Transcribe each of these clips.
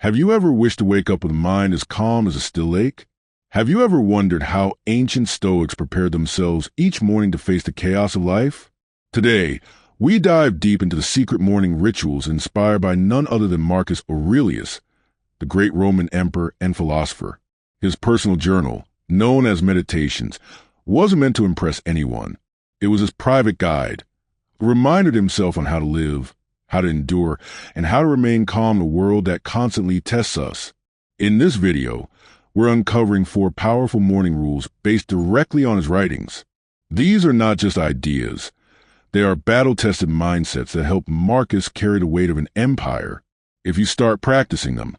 Have you ever wished to wake up with a mind as calm as a still lake? Have you ever wondered how ancient Stoics prepared themselves each morning to face the chaos of life? Today, we dive deep into the secret morning rituals inspired by none other than Marcus Aurelius, the great Roman emperor and philosopher. His personal journal, known as Meditations, wasn't meant to impress anyone. It was his private guide, a reminder to himself on how to live, how to endure, and how to remain calm in a world that constantly tests us. In this video, we're uncovering 4 powerful morning rules based directly on his writings. These are not just ideas. They are battle-tested mindsets that help Marcus carry the weight of an empire. If you start practicing them,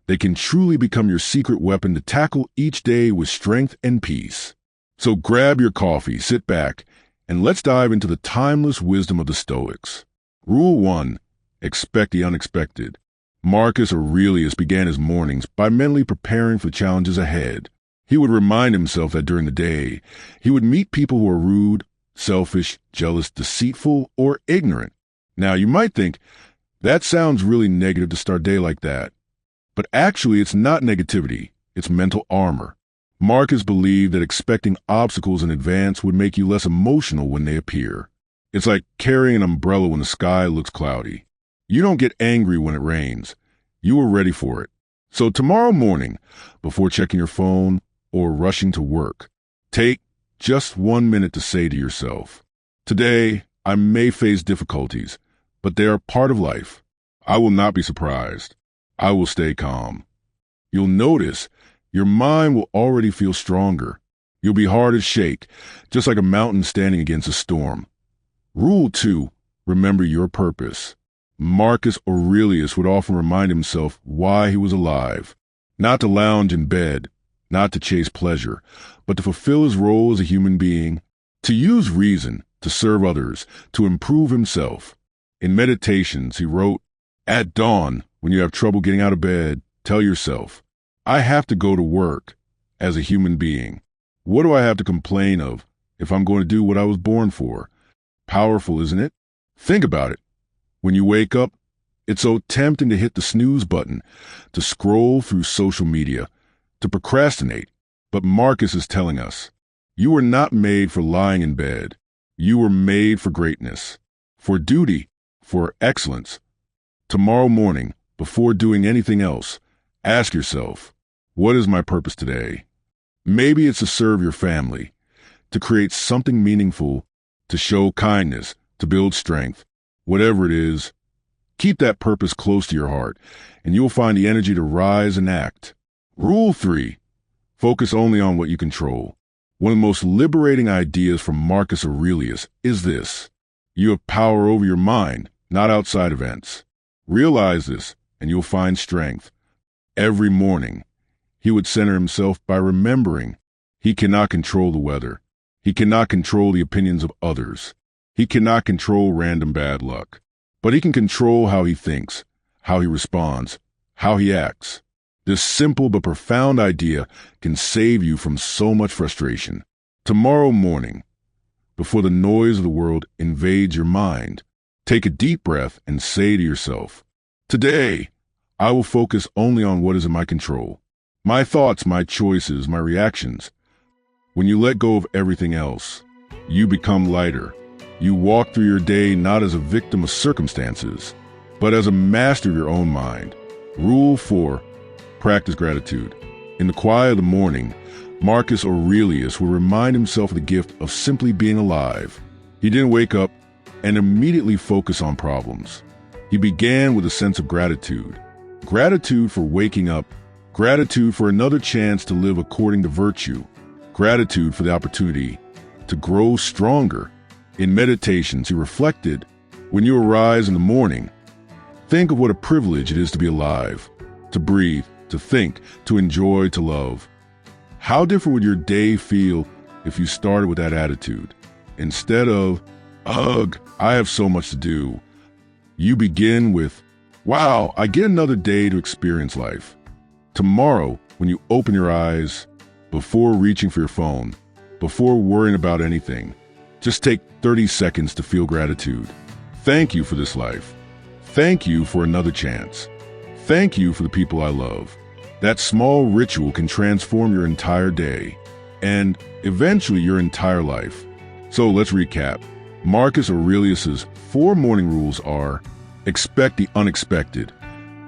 they can truly become your secret weapon to tackle each day with strength and peace. So grab your coffee, sit back, and let's dive into the timeless wisdom of the Stoics. Rule 1. Expect the unexpected. Marcus Aurelius began his mornings by mentally preparing for the challenges ahead. He would remind himself that during the day, he would meet people who are rude, selfish, jealous, deceitful, or ignorant. Now, you might think, that sounds really negative to start a day like that. But actually, it's not negativity, it's mental armor. Marcus believed that expecting obstacles in advance would make you less emotional when they appear. It's like carrying an umbrella when the sky looks cloudy. You don't get angry when it rains. You are ready for it. So tomorrow morning, before checking your phone or rushing to work, take just 1 minute to say to yourself, "Today, I may face difficulties, but they are part of life. I will not be surprised. I will stay calm." You'll notice your mind will already feel stronger. You'll be hard as shake, just like a mountain standing against a storm. Rule 2. Remember your purpose. Marcus Aurelius would often remind himself why he was alive. Not to lounge in bed, not to chase pleasure, but to fulfill his role as a human being, to use reason, to serve others, to improve himself. In Meditations, he wrote, "At dawn, when you have trouble getting out of bed, tell yourself, I have to go to work as a human being. What do I have to complain of if I'm going to do what I was born for?" Powerful, isn't it? Think about it. When you wake up, it's so tempting to hit the snooze button, to scroll through social media, to procrastinate. But Marcus is telling us, you were not made for lying in bed. You were made for greatness, for duty, for excellence. Tomorrow morning, before doing anything else, ask yourself, what is my purpose today? Maybe it's to serve your family, to create something meaningful, to show kindness, to build strength. Whatever it is, keep that purpose close to your heart, and you'll find the energy to rise and act. Rule 3. Focus only on what you control. One of the most liberating ideas from Marcus Aurelius is this: you have power over your mind, not outside events. Realize this, and you'll find strength. Every morning, he would center himself by remembering he cannot control the weather. He cannot control the opinions of others. He cannot control random bad luck. But he can control how he thinks, how he responds, how he acts. This simple but profound idea can save you from so much frustration. Tomorrow morning, before the noise of the world invades your mind, take a deep breath and say to yourself, "Today, I will focus only on what is in my control. My thoughts, my choices, my reactions." When you let go of everything else, you become lighter. You walk through your day not as a victim of circumstances, but as a master of your own mind. Rule 4. Practice gratitude. In the quiet of the morning, Marcus Aurelius would remind himself of the gift of simply being alive. He didn't wake up and immediately focus on problems. He began with a sense of gratitude. Gratitude for waking up, gratitude for another chance to live according to virtue, gratitude for the opportunity to grow stronger. In Meditations, he reflected, when you arise in the morning, think of what a privilege it is to be alive, to breathe, to think, to enjoy, to love. How different would your day feel if you started with that attitude? Instead of, ugh, I have so much to do, you begin with, wow, I get another day to experience life. Tomorrow, when you open your eyes, before reaching for your phone, before worrying about anything, just take 30 seconds to feel gratitude. Thank you for this life. Thank you for another chance. thank you for the people I love. That small ritual can transform your entire day and eventually your entire life. So let's recap. Marcus Aurelius's 4 morning rules are: expect the unexpected,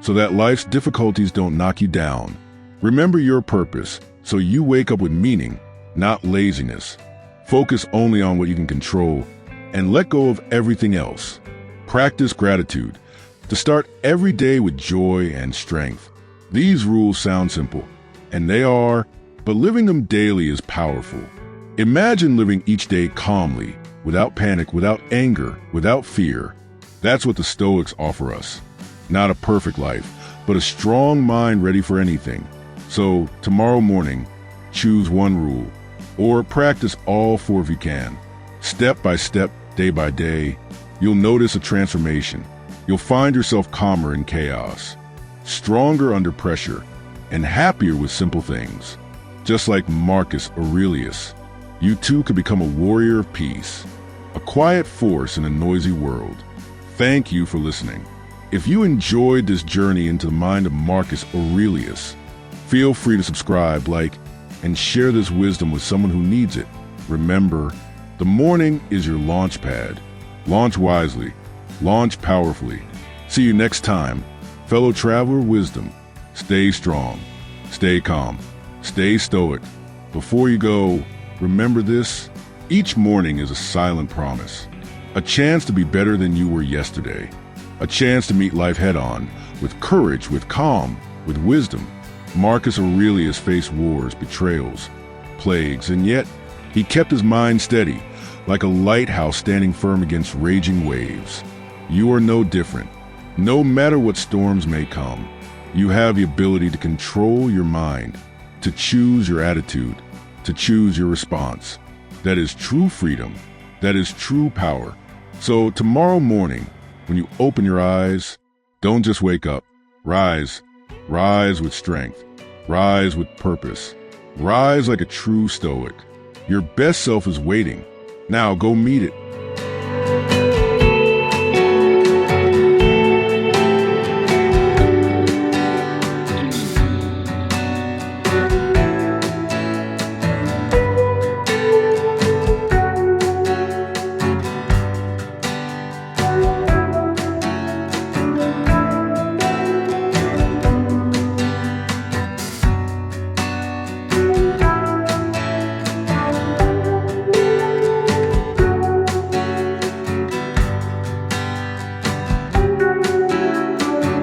so that life's difficulties don't knock you down. Remember your purpose, so you wake up with meaning, not laziness. Focus only on what you can control and let go of everything else. Practice gratitude, to start every day with joy and strength. These rules sound simple, and they are, but living them daily is powerful. Imagine living each day calmly, without panic, without anger, without fear. That's what the Stoics offer us. Not a perfect life, but a strong mind ready for anything. So, tomorrow morning, choose one rule, or practice all 4 if you can. Step by step, day by day, you'll notice a transformation. You'll find yourself calmer in chaos, stronger under pressure, and happier with simple things. Just like Marcus Aurelius, you too could become a warrior of peace, a quiet force in a noisy world. Thank you for listening. If you enjoyed this journey into the mind of Marcus Aurelius, feel free to subscribe, like, and share this wisdom with someone who needs it. Remember, the morning is your launch pad. Launch wisely. Launch powerfully. See you next time. Fellow traveler, wisdom. Stay strong. Stay calm. Stay stoic. Before you go, remember this: each morning is a silent promise. A chance to be better than you were yesterday. A chance to meet life head-on, with courage, with calm, with wisdom. Marcus Aurelius faced wars, betrayals, plagues, and yet he kept his mind steady, like a lighthouse standing firm against raging waves. You are no different. No matter what storms may come, you have the ability to control your mind, to choose your attitude, to choose your response. That is true freedom. That is true power. So tomorrow morning, when you open your eyes, don't just wake up. Rise. Rise with strength. Rise with purpose. Rise like a true Stoic. Your best self is waiting. Now go meet it.